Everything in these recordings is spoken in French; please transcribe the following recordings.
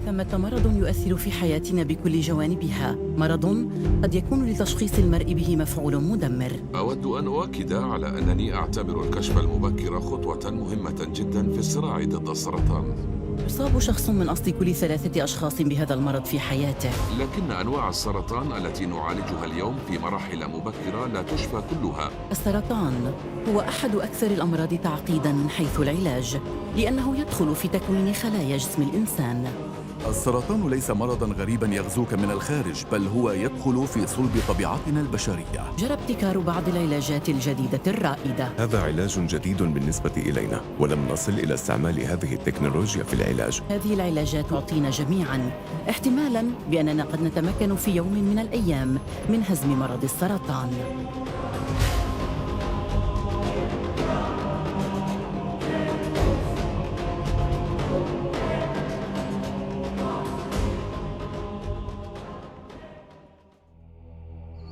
ثمة مرض يؤثر في حياتنا بكل جوانبها، مرض قد يكون لتشخيص المرء به مفعول مدمر. أود أن أؤكد على أنني أعتبر الكشف المبكر خطوة مهمة جدا في الصراع ضد السرطان. يصاب شخص من أصل كل 3 أشخاص بهذا المرض في حياته. لكن أنواع السرطان التي نعالجها اليوم في مراحل مبكرة لا تشفى كلها. السرطان هو أحد أكثر الأمراض تعقيداً من حيث العلاج، لأنه يدخل في تكوين خلايا جسم الإنسان. السرطان ليس مرضاً غريباً يغزوك من الخارج، بل هو يدخل في صلب طبيعتنا البشرية. جرى ابتكار بعض العلاجات الجديدة الرائدة. هذا علاج جديد بالنسبة إلينا، ولم نصل إلى استعمال هذه التكنولوجيا في العلاج. هذه العلاجات تعطينا جميعاً احتمالاً بأننا قد نتمكن في يوم من الأيام من هزم مرض السرطان.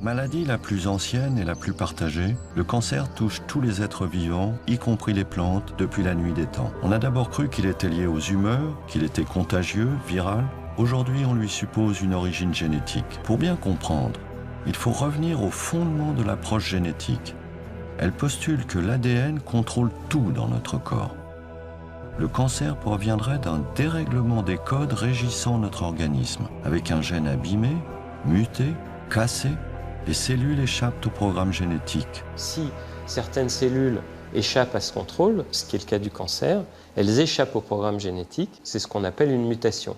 Maladie la plus ancienne et la plus partagée, le cancer touche tous les êtres vivants, y compris les plantes, depuis la nuit des temps. On a d'abord cru qu'il était lié aux humeurs, qu'il était contagieux, viral. Aujourd'hui, on lui suppose une origine génétique. Pour bien comprendre, il faut revenir au fondement de l'approche génétique. Elle postule que l'ADN contrôle tout dans notre corps. Le cancer proviendrait d'un dérèglement des codes régissant notre organisme, avec un gène abîmé, muté, cassé. Les cellules échappent au programme génétique. Si certaines cellules échappent à ce contrôle, ce qui est le cas du cancer, elles échappent au programme génétique, c'est ce qu'on appelle une mutation.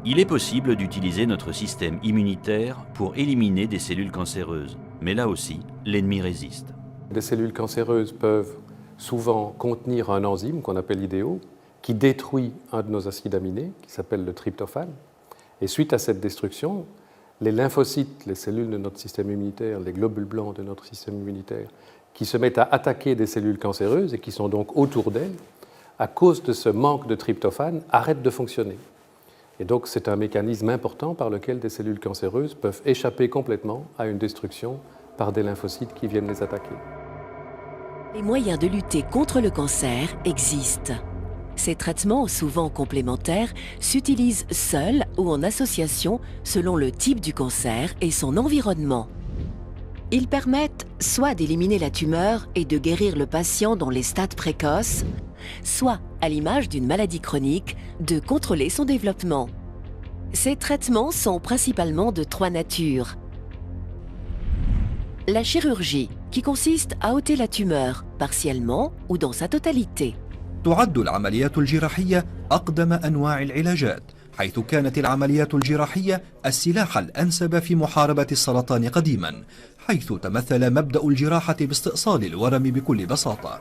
Il est possible d'utiliser notre système immunitaire pour éliminer des cellules cancéreuses. Mais là aussi, l'ennemi résiste. Les cellules cancéreuses peuvent souvent contenir un enzyme qu'on appelle IDO, qui détruit un de nos acides aminés, qui s'appelle le tryptophane. Et suite à cette destruction, les lymphocytes, les cellules de notre système immunitaire, les globules blancs de notre système immunitaire, qui se mettent à attaquer des cellules cancéreuses et qui sont donc autour d'elles, à cause de ce manque de tryptophane, arrêtent de fonctionner. Et donc c'est un mécanisme important par lequel des cellules cancéreuses peuvent échapper complètement à une destruction par des lymphocytes qui viennent les attaquer. Les moyens de lutter contre le cancer existent. Ces traitements, souvent complémentaires, s'utilisent seuls ou en association selon le type du cancer et son environnement. Ils permettent soit d'éliminer la tumeur et de guérir le patient dans les stades précoces, soit, à l'image d'une maladie chronique, de contrôler son développement. Ces traitements sont principalement de 3 natures. La chirurgie, qui consiste à ôter la tumeur, partiellement ou dans sa totalité. تعد العمليات الجراحية أقدم أنواع العلاجات، حيث كانت العمليات الجراحية السلاح الأنسب في محاربة السرطان قديما، حيث تمثل مبدأ الجراحة باستئصال الورم بكل بساطة.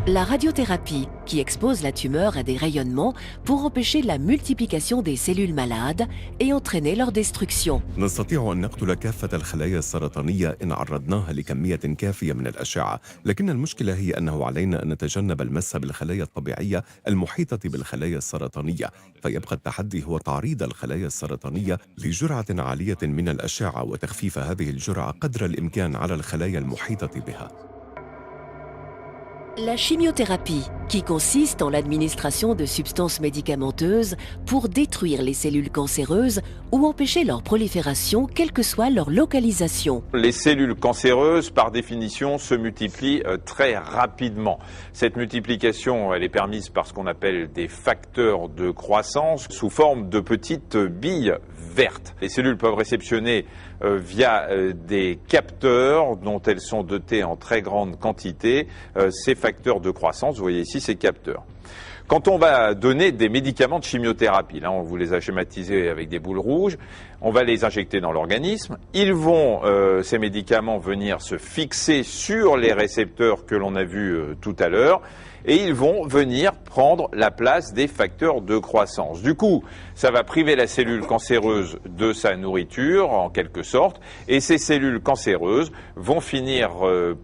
La radiothérapie, qui expose la tumeur à des rayonnements pour empêcher la multiplication des cellules malades et entraîner leur destruction. نستطيع أن نقتل كافة الخلايا السرطانية إن عرضناها لكمية كافية من الأشعة، لكن المشكلة هي أنه علينا أن نتجنب المس بالخلايا الطبيعية المحيطة بالخلايا السرطانية، فيبقى التحدي هو تعريض الخلايا السرطانية لجرعة عالية من الأشعة وتخفيف هذه الجرعة قدر الإمكان على الخلايا المحيطة بها. La chimiothérapie, qui consiste en l'administration de substances médicamenteuses pour détruire les cellules cancéreuses ou empêcher leur prolifération, quelle que soit leur localisation. Les cellules cancéreuses, par définition, se multiplient très rapidement. Cette multiplication, elle est permise par ce qu'on appelle des facteurs de croissance sous forme de petites billes vertes. Les cellules peuvent réceptionner via des capteurs dont elles sont dotées en très grande quantité ces facteurs de croissance. Vous voyez ici ces capteurs. Quand on va donner des médicaments de chimiothérapie, là on vous les a schématisés avec des boules rouges, on va les injecter dans l'organisme. Ils vont, ces médicaments, venir se fixer sur les récepteurs que l'on a vus tout à l'heure, et ils vont venir prendre la place des facteurs de croissance. Du coup, ça va priver la cellule cancéreuse de sa nourriture, en quelque sorte, et ces cellules cancéreuses vont finir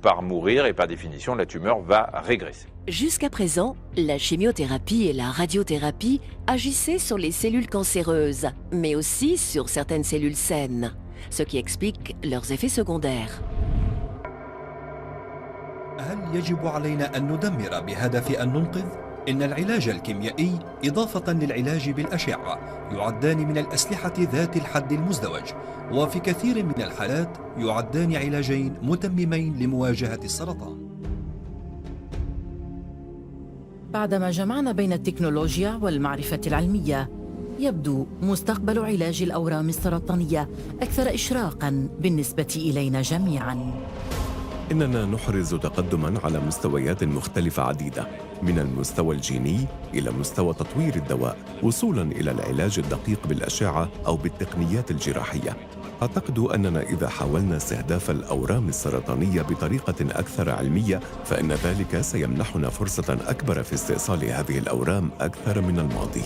par mourir, et par définition, la tumeur va régresser. Jusqu'à présent, la chimiothérapie et la radiothérapie agissaient sur les cellules cancéreuses, mais aussi sur certaines cellules saines, ce qui explique leurs effets secondaires. هل يجب علينا أن ندمر بهدف أن ننقذ؟ إن العلاج الكيميائي إضافة للعلاج بالأشعة يعدان من الأسلحة ذات الحد المزدوج، وفي كثير من الحالات يعدان علاجين متممين لمواجهة السرطان. بعدما جمعنا بين التكنولوجيا والمعرفة العلمية، يبدو مستقبل علاج الأورام السرطانية أكثر إشراقاً بالنسبة إلينا جميعاً. إننا نحرز تقدماً على مستويات مختلفة عديدة، من المستوى الجيني إلى مستوى تطوير الدواء، وصولاً إلى العلاج الدقيق بالأشعة أو بالتقنيات الجراحية. أعتقد أننا إذا حاولنا استهداف الأورام السرطانية بطريقة أكثر علمية، فإن ذلك سيمنحنا فرصة أكبر في استئصال هذه الأورام أكثر من الماضي.